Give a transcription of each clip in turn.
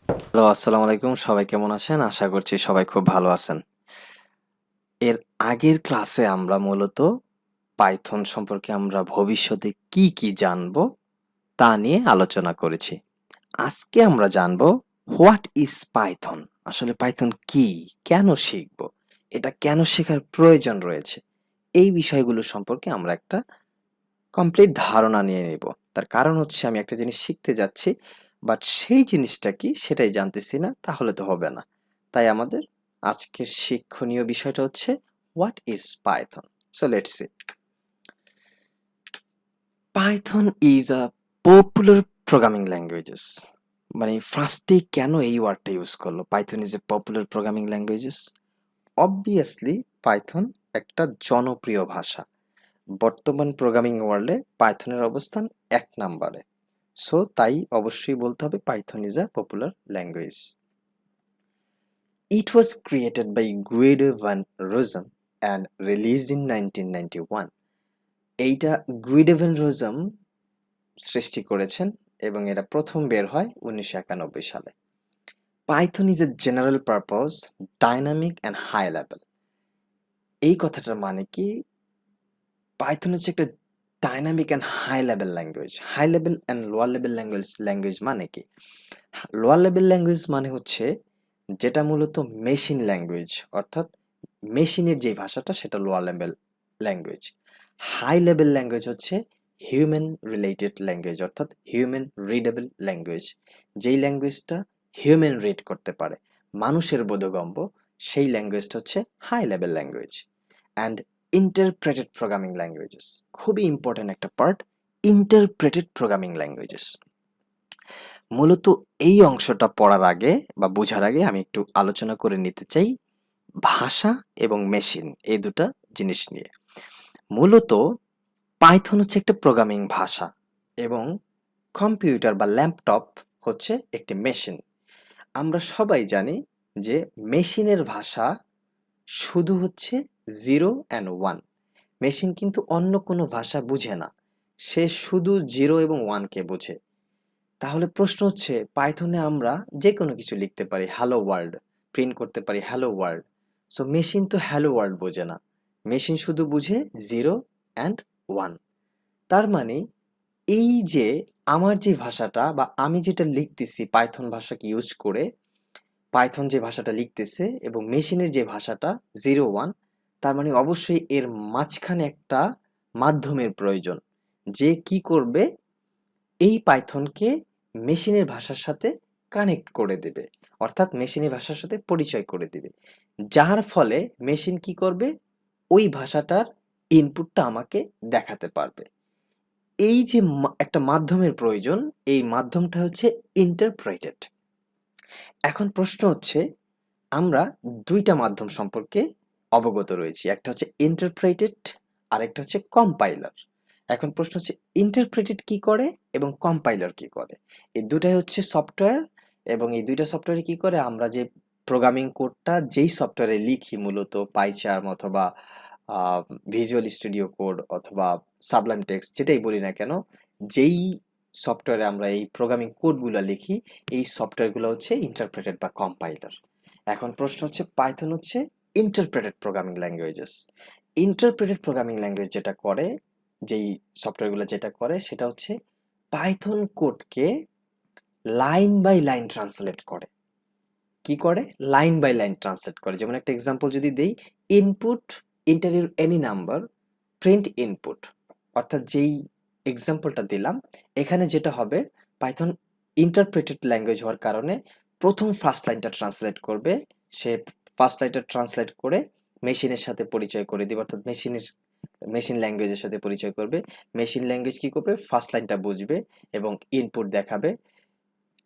Hello, আসসালামু আলাইকুম। সবাই কেমন আছেন? আশা করছি সবাই খুব ভালো আছেন। এর আগের ক্লাসে আমরা মূলত পাইথন সম্পর্কে আমরা ভবিষ্যতে কি জানবো তা নিয়ে আলোচনা করেছি। আজকে আমরা জানবো হোয়াট ইজ পাইথন? আসলে পাইথন কি? কেন শিখবো? এটা কেন শেখার প্রয়োজন রয়েছে? এই বিষয়গুলো সম্পর্কে আমরা একটা কমপ্লিট ধারণা নিয়ে নেব। তার কারণ হচ্ছে আমি একটা জিনিস শিখতে যাচ্ছি, বাট সেই জিনিসটা কি সেটাই জানতেছি না, তাহলে তো হবে না। তাই আমাদের আজকের শিক্ষণীয় বিষয়টা হচ্ছে what is Python. So let's see. Python is a popular programming languages. মানে ফার্স্টে কেন এই ওয়ার্ডটা ইউজ করলো, Python is a popular programming languages? Obviously Python একটা জনপ্রিয় ভাষা। বর্তমান প্রোগ্রামিং ওয়ার্ল্ডে পাইথনের অবস্থান 1 নম্বরে। সো তাই অবশ্যই বলতে হবে Python is a popular language. It was created by Guido van Rossum and released in 1991। এইটা গুইডো ভান রোজাম সৃষ্টি করেছেন এবং এটা প্রথম বের হয় 1991 সালে। Python is a general purpose dynamic and high level. এই কথাটার মানে কি? পাইথন হচ্ছে একটা dynamic and high level language. High level and lower level language মানে কি? লোয়ার লেভেল ল্যাঙ্গুয়েজ মানে হচ্ছে যেটা মূলত মেশিন ল্যাঙ্গুয়েজ, অর্থাৎ মেশিনের যে ভাষাটা সেটা lower level language. High level language হচ্ছে হিউম্যান রিলেটেড ল্যাঙ্গুয়েজ, অর্থাৎ হিউম্যান রিডেবল ল্যাঙ্গুয়েজ। যেই ল্যাঙ্গুয়েজটা হিউম্যান রিড করতে পারে, মানুষের বোধগম্য, সেই ল্যাঙ্গুয়েজটা হচ্ছে high level language. And interpreted programming languages, খুবই ইম্পর্টেন্ট একটা পার্ট, ইন্টারপ্রেটেড প্রোগ্রামিং ল্যাঙ্গুয়েজেস। মূলত এই অংশটা পড়ার আগে বা বোঝার আগে আমি একটু আলোচনা করে নিতে চাই ভাষা এবং মেশিন, এই দুটা জিনিস নিয়ে। মূলত পাইথন হচ্ছে একটা প্রোগ্রামিং ভাষা এবং কম্পিউটার বা ল্যাপটপ হচ্ছে একটি মেশিন। আমরা সবাই জানি যে মেশিনের ভাষা শুধু হচ্ছে 0 and 1। মেশিন কিন্তু অন্য কোনো ভাষা বুঝে না, সে শুধু 0 এবং 1কে বোঝে। তাহলে প্রশ্ন হচ্ছে পাইথনে আমরা যে কোনো কিছু লিখতে পারি, হ্যালো ওয়ার্ল্ড প্রিন্ট করতে পারি, হ্যালো ওয়ার্ল্ড। সো মেশিন তো হ্যালো ওয়ার্ল্ড বোঝে না, মেশিন শুধু বুঝে 0 and 1। তার মানে এই যে আমার যে ভাষাটা বা আমি যেটা লিখতেছি পাইথন ভাষাকে ইউজ করে, পাইথন যে ভাষাটা লিখতেছে এবং মেশিনের যে ভাষাটা 0 1, তার মানে অবশ্যই এর মাঝখানে একটা মাধ্যমের প্রয়োজন, যে কি করবে এই পাইথনকে মেশিনের ভাষার সাথে কানেক্ট করে দেবে, অর্থাৎ মেশিনের ভাষার সাথে পরিচয় করে দেবে, যার ফলে মেশিন কি করবে, ওই ভাষাটার ইনপুটটা আমাকে দেখাতে পারবে। এই যে একটা মাধ্যমের প্রয়োজন, এই মাধ্যমটা হচ্ছে ইন্টারপ্রেটেড। এখন প্রশ্ন হচ্ছে আমরা দুইটা মাধ্যম সম্পর্কে অবগত রয়েছি, একটা হচ্ছে ইন্টারপ্রেটেড আর একটা হচ্ছে কম্পাইলার। এখন প্রশ্ন হচ্ছে ইন্টারপ্রেটেড কি করে এবং কম্পাইলার কি করে? এই দুটাই হচ্ছে সফটওয়্যার, এবং এই দুইটা সফটওয়্যারে কি করে, আমরা যে প্রোগ্রামিং কোডটা যেই সফটওয়্যারে লিখি, মূলত পাইচার্ম অথবা ভিজুয়াল স্টুডিও কোড অথবা সাবলাইম টেক্সট যেটাই বলি না কেন, যেই সফটওয়্যারে আমরা এই প্রোগ্রামিং কোডগুলো লিখি, এই সফটওয়্যারগুলো হচ্ছে ইন্টারপ্রেটেড বা কম্পাইলার। এখন প্রশ্ন হচ্ছে পাইথন হচ্ছে interpreted programming languages. Interpreted programming language যেটা করে, যেই সফটওয়্যারগুলো যেটা করে সেটা হচ্ছে পাইথন কোডকে লাইন বাই লাইন ট্রান্সলেট করে। কি করে? লাইন বাই লাইন ট্রান্সলেট করে। যেমন একটা এক্সাম্পল যদি দেই, input inter any number print input, অর্থাৎ যেই এক্সাম্পলটা দিলাম এখানে যেটা হবে, পাইথন ইন্টারপ্রেটেড ল্যাঙ্গুয়েজ হওয়ার কারণে প্রথম ফার্স্ট লাইনটা ট্রান্সলেট করবে, সে ফার্স্ট লাইনটা ট্রান্সলেট করে মেশিনের সাথে পরিচয় করে দিবে, অর্থাৎ মেশিন ল্যাঙ্গুয়েজের সাথে পরিচয় করবে। মেশিন ল্যাঙ্গুয়েজ কি করবে, ফার্স্ট লাইনটা বুঝবে এবং ইনপুট দেখাবে।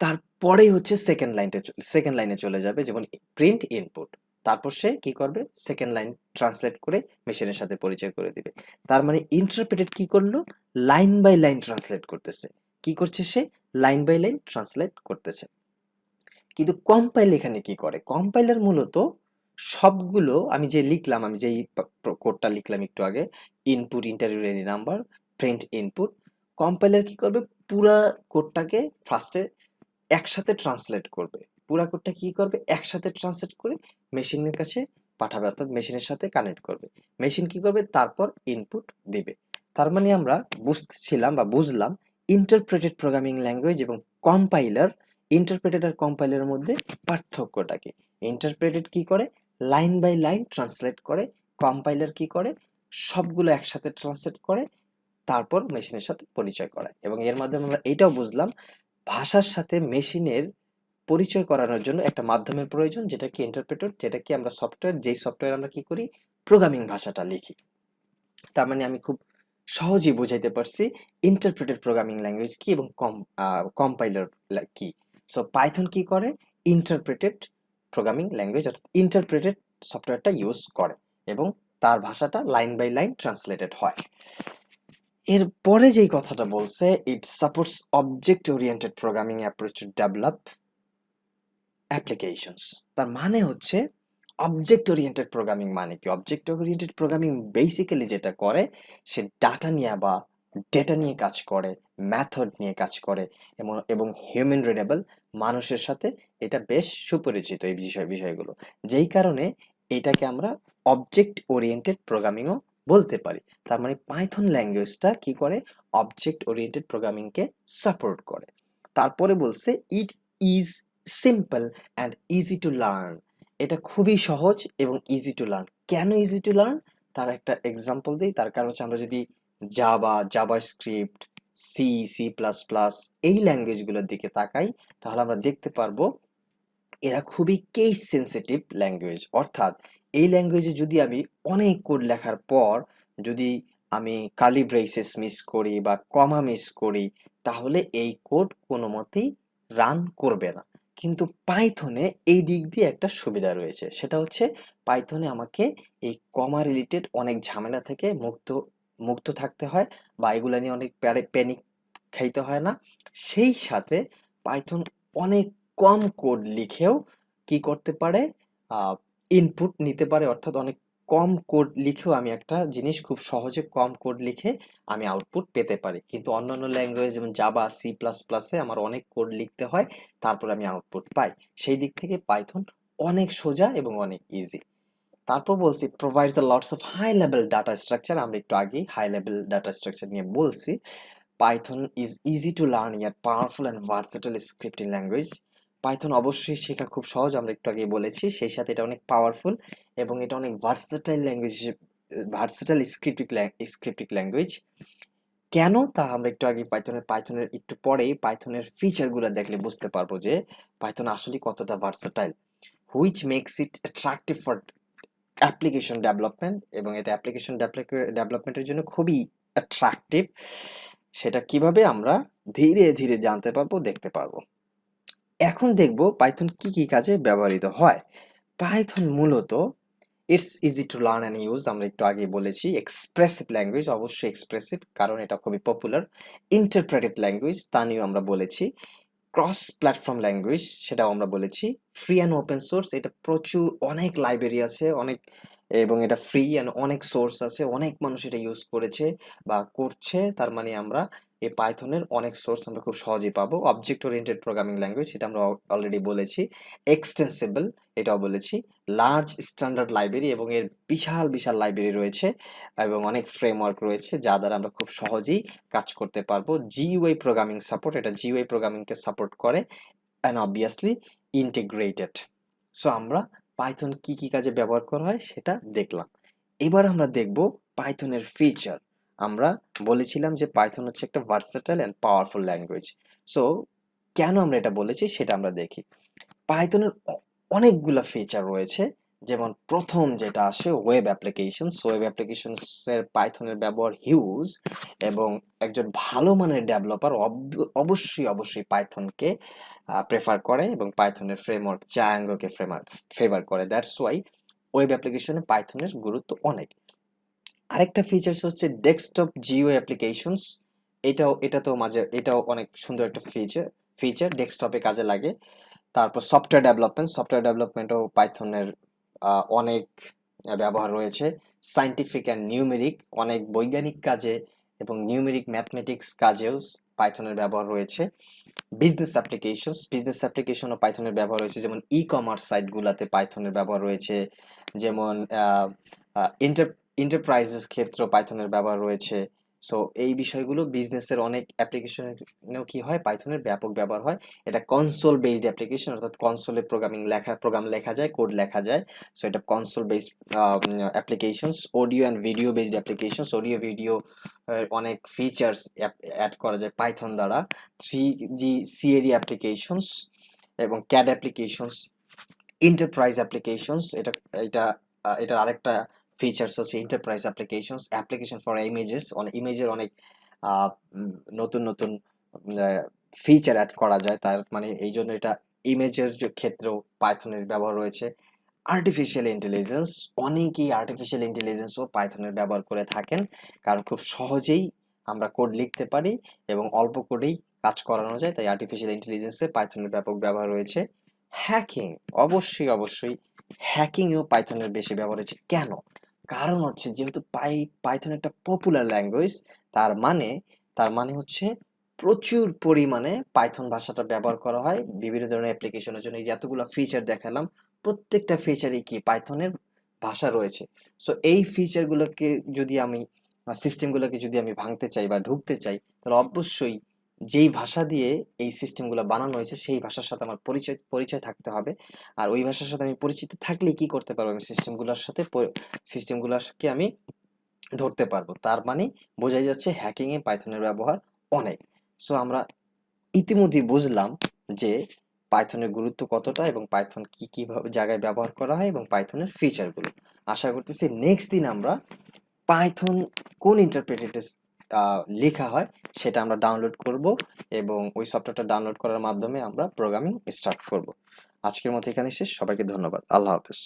তারপরেই হচ্ছে সেকেন্ড লাইনে চলে যাবে, যেমন প্রিন্ট ইনপুট। তারপর সে কি করবে, সেকেন্ড লাইন ট্রান্সলেট করে মেশিনের সাথে পরিচয় করে দিবে। তার মানে ইন্টারপ্রেটেড কি করলো, লাইন বাই লাইন ট্রান্সলেট করতেছে। কি করছে সে, লাইন বাই লাইন ট্রান্সলেট করতেছে। কিন্তু কম্পাইল এখানে কি করে, কম্পাইলার মূলত সবগুলো আমি যে লিখলাম, আমি যেই কোডটা লিখলাম একটু আগে, input interview any number print input, compiler কি করবে, পুরা কোডটাকে ফার্স্টে একসাথে ট্রান্সলেট করবে, পুরা কোডটা কি করবে, একসাথে ট্রান্সলেট করে মেশিনের কাছে পাঠাবে, অর্থাৎ মেশিনের সাথে কানেক্ট করবে। মেশিন কি করবে, তারপর ইনপুট দিবে। তার মানে আমরা বুঝছিলাম বা বুঝলাম ইন্টারপ্রেটেড প্রোগ্রামিং ল্যাঙ্গুয়েজ এবং কম্পাইলার, ইন্টারপ্রেটেড আর কম্পাইলারের মধ্যে পার্থক্যটা কি। ইন্টারপ্রেটেড কি করে, লাইন বাই লাইন ট্রান্সলেট করে, কম্পাইলার কি করে, সবগুলো একসাথে ট্রান্সলেট করে, তারপর মেশিনের সাথে পরিচয় করায়। এবং এর মাধ্যমে আমরা এটাও বুঝলাম ভাষার সাথে মেশিনের পরিচয় করানোর জন্য একটা মাধ্যমের প্রয়োজন, যেটা কি ইন্টারপ্রেটর, যেটা কি আমরা সফটওয়্যার, যেই সফটওয়্যার আমরা কি করি, প্রোগ্রামিং ভাষাটা লিখি। তার মানে আমি খুব সহজেই বুঝাইতে পারছি ইন্টারপ্রেটেড প্রোগ্রামিং ল্যাঙ্গুয়েজ কি এবং কম্পাইলার কি। সো পাইথন কি করে, ইন্টারপ্রেটেড প্রোগ্রামিং ল্যাঙ্গুয়েজ অর্থাৎ ইন্টারপ্রেটেড সফটওয়্যারটা ইউজ করে এবং তার ভাষাটা লাইন বাই লাইন ট্রান্সলেটেড হয়। এরপরে যেই কথাটা বলছে, it supports object oriented programming approach to develop applications. তার মানে হচ্ছে অবজেক্ট ওরিয়েন্টেড প্রোগ্রামিং মানে কি, অবজেক্ট ওরিয়েন্টেড প্রোগ্রামিং বেসিক্যালি যেটা করে, সে ডাটা নিয়ে বা ডেটা নিয়ে কাজ করে, মেথড নিয়ে কাজ করে এবং হিউম্যান রিডেবল, মানুষের সাথে এটা বেশ সুপরিচিত এই বিষয়গুলো, যেই কারণে এটাকে আমরা অবজেক্ট ওরিয়েন্টেড প্রোগ্রামিংও বলতে পারি। তার মানে পাইথন ল্যাঙ্গুয়েজটা কি করে, অবজেক্ট ওরিয়েন্টেড প্রোগ্রামিংকে সাপোর্ট করে। তারপরে বলছে it is simple and easy to learn. এটা খুবই সহজ এবং ইজি টু লার্ন। কেন ইজি টু লার্ন, তার একটা এক্সাম্পল দিই। তার কারণ হচ্ছে আমরা যদি JavaScript, C plus plus এই ল্যাঙ্গুয়েজগুলোর দিকে তাকাই, তাহলে আমরা দেখতে পারবো এরা খুবই কেস সেন্সিটিভ ল্যাঙ্গুয়েজ। অর্থাৎ এই ল্যাঙ্গুয়েজে যদি আমি অনেক কোড লেখার পর যদি আমি কার্লি ব্রেসেস মিস করি বা কমা মিস করি, তাহলে এই কোড কোনো মতেই রান করবে না। কিন্তু পাইথনে এই দিক দিয়ে একটা সুবিধা রয়েছে, সেটা হচ্ছে পাইথনে আমাকে এই কমা রিলেটেড অনেক ঝামেলা থেকে মুক্ত থাকতে হয়, বা এগুলা নিয়ে অনেক প্যানিক খাইতে হয় না। সেই সাথে পাইথন অনেক কম কোড লিখেও কি করতে পারে, ইনপুট নিতে পারে। অর্থাৎ অনেক কম কোড লিখেও আমি একটা জিনিস খুব সহজে কম কোড লিখে আমি আউটপুট পেতে পারি। কিন্তু অন্যান্য ল্যাঙ্গুয়েজ যেমন জাভা, সি প্লাস প্লাসে আমার অনেক কোড লিখতে হয়, তারপর আমি আউটপুট পাই। সেই দিক থেকে পাইথন অনেক সোজা এবং অনেক ইজি। তারপর বলছি provides a lots of high level data structure. আমরা একটু আগেই হাই লেভেল ডাটা স্ট্রাকচার নিয়ে বলছি। Python is easy to learn yet powerful and versatile scripting language. Python অবশ্যই শেখা খুব সহজ, আমরা একটু আগেই বলেছি। সেই সাথে এটা অনেক পাওয়ারফুল এবং এটা অনেক versatile language, versatile scripting language. কেন তা আমরা একটু আগে পাইথনের একটু পরেই পাইথনের ফিচারগুলো দেখলে বুঝতে পারবো যে পাইথন আসলে কতটা versatile, which makes it attractive for application development. এবং এটা অ্যাপ্লিকেশন ডেভেলপমেন্টের জন্য খুবই অ্যাট্রাকটিভ। সেটা কিভাবে আমরা ধীরে ধীরে জানতে পারবো, দেখতে পারবো। এখন দেখব পাইথন কি কি কাজে ব্যবহৃত হয়। পাইথন মূলত it's easy to learn and use, আমরা একটু আগে বলেছি। এক্সপ্রেসিভ ল্যাঙ্গুয়েজ, অবশ্যই এক্সপ্রেসিভ কারণ এটা খুবই পপুলার। ইন্টারপ্রেটেড ল্যাঙ্গুয়েজ, তা নিয়েও আমরা বলেছি। ক্রস প্ল্যাটফর্ম ল্যাঙ্গুয়েজ, সেটাও আমরা বলেছি। ফ্রি অ্যান্ড ওপেন সোর্স, এটা প্রচুর অনেক লাইব্রেরি আছে অনেক, এবং এটা ফ্রি অ্যান্ড অনেক সোর্স আছে, অনেক মানুষ এটা ইউজ করেছে বা করছে। তার মানে আমরা এই পাইথনের অনেক সোর্স আমরা খুব সহজেই পাবো। অবজেক্ট ওরিয়েন্টেড প্রোগ্রামিং ল্যাঙ্গুয়েজ, সেটা আমরা অলরেডি বলেছি। এক্সটেন্সিবল, এটাও বলেছি। লার্জ স্ট্যান্ডার্ড লাইব্রেরি, এবং এর বিশাল বিশাল লাইব্রেরি রয়েছে এবং অনেক ফ্রেমওয়ার্ক রয়েছে যা দ্বারা আমরা খুব সহজেই কাজ করতে পারবো। জিইউআই প্রোগ্রামিং সাপোর্ট, এটা জিইউআই প্রোগ্রামিংকে সাপোর্ট করে। And obviously integrated. সো আমরা পাইথন কি কি কাজে ব্যবহার করা হয় সেটা দেখলাম। এবার আমরা দেখব পাইথনের ফিচার। আমরা বলেছিলাম যে পাইথন হচ্ছে একটা versatile and powerful language. So কেন আমরা এটা বলেছি সেটা আমরা দেখি। পাইথনের অনেকগুলো ফিচার রয়েছে, যেমন প্রথম যেটা আসে ওয়েব অ্যাপ্লিকেশনস। ওয়েব অ্যাপ্লিকেশনসের পাইথনের ব্যবহার হিউজ, এবং একজন ভালো মানের ডেভেলপার অবশ্যই পাইথনকে প্রেফার করে এবং পাইথনের ফ্রেমওয়ার্ক জ্যাঙ্গোকে ফেভার করে। দ্যাটস ওয়াই ওয়েব অ্যাপ্লিকেশনে পাইথনের গুরুত্ব অনেক। আরেকটা ফিচার্স হচ্ছে ডেস্কটপ জিইউআই অ্যাপ্লিকেশনস। এটাও অনেক সুন্দর একটা ফিচার ডেস্কটপে কাজে লাগে। তারপর সফটওয়্যার ডেভেলপমেন্টও পাইথনের অনেক ব্যবহার রয়েছে। সায়েন্টিফিক অ্যান্ড নিউমেরিক, অনেক বৈজ্ঞানিক কাজে এবং নিউমেরিক ম্যাথমেটিক্স কাজেও পাইথনের ব্যবহার রয়েছে। বিজনেস অ্যাপ্লিকেশনও পাইথনের ব্যবহার রয়েছে, যেমন ই কমার্স সাইটগুলোতে পাইথনের ব্যবহার রয়েছে, যেমন এন্টারপ্রাইজেস ক্ষেত্রেও পাইথনের ব্যবহার রয়েছে। সো এই বিষয়গুলো বিজনেসের অনেক অ্যাপ্লিকেশনেও কি হয়, পাইথনের ব্যাপক ব্যবহার হয়। এটা কনসোল বেসড অ্যাপ্লিকেশন, অর্থাৎ কনসোলে প্রোগ্রাম লেখা যায়, কোড লেখা যায়। সো এটা console based applications. Audio and video based applications, audio video অনেক ফিচার্স অ্যাড করা যায় পাইথন দ্বারা। 3D সিএডি অ্যাপ্লিকেশনস এবং ক্যাড অ্যাপ্লিকেশনস, এন্টারপ্রাইজ অ্যাপ্লিকেশনস, এটার আরেকটা ফিচার্স হচ্ছে এন্টারপ্রাইজ অ্যাপ্লিকেশন ফর ইমেজেস, অনেক ইমেজের অনেক নতুন নতুন ফিচার অ্যাড করা যায়, তার মানে এই জন্য এটা ইমেজের ক্ষেত্রেও পাইথনের ব্যবহার রয়েছে। আর্টিফিশিয়াল ইন্টেলিজেন্স, অনেকেই আর্টিফিশিয়াল ইন্টেলিজেন্সও পাইথনের ব্যবহার করে থাকেন, কারণ খুব সহজেই আমরা কোড লিখতে পারি এবং অল্প কোডেই কাজ করানো যায়, তাই আর্টিফিশিয়াল ইন্টেলিজেন্সে পাইথনের ব্যাপক ব্যবহার রয়েছে। হ্যাকিং, অবশ্যই হ্যাকিংয়েও পাইথনের বেশি ব্যবহার হয়েছে। কেন? কারণ হচ্ছে যেহেতু পাইথন একটা পপুলার ল্যাঙ্গুয়েজ, তার মানে হচ্ছে প্রচুর পরিমাণে পাইথন ভাষাটা ব্যবহার করা হয় বিভিন্ন ধরনের অ্যাপ্লিকেশনের জন্য। এই যে এতগুলো ফিচার দেখালাম, প্রত্যেকটা ফিচারই কি পাইথনের ভাষা রয়েছে। সো এই ফিচারগুলোকে যদি আমি সিস্টেমগুলোকে যদি আমি ভাঙতে চাই বা ঢুকতে চাই, তাহলে অবশ্যই যেই ভাষা দিয়ে এই সিস্টেমগুলো বানানো হয়েছে সেই ভাষার সাথে আমার পরিচয় থাকতে হবে। আর ওই ভাষার সাথে আমি পরিচিত থাকলেই কি করতে পারবো, আমি সিস্টেমগুলোকে আমি ধরতে পারবো। তার মানে বোঝাই যাচ্ছে হ্যাকিংয়ে পাইথনের ব্যবহার অনেক। সো আমরা ইতিমধ্যেই বুঝলাম যে পাইথনের গুরুত্ব কতটা এবং পাইথন কিভাবে জায়গায় ব্যবহার করা হয় এবং পাইথনের ফিচারগুলো। আশা করতেছি নেক্সট দিন আমরা পাইথন কোন ইন্টারপ্রেটারে লেখা হয় সেটা আমরা ডাউনলোড করব এবং ওই সফটওয়্যারটা ডাউনলোড করার মাধ্যমে আমরা প্রোগ্রামিং স্টার্ট করব। আজকের মতো এখানে শেষ। সবাইকে ধন্যবাদ। আল্লাহ হাফেজ।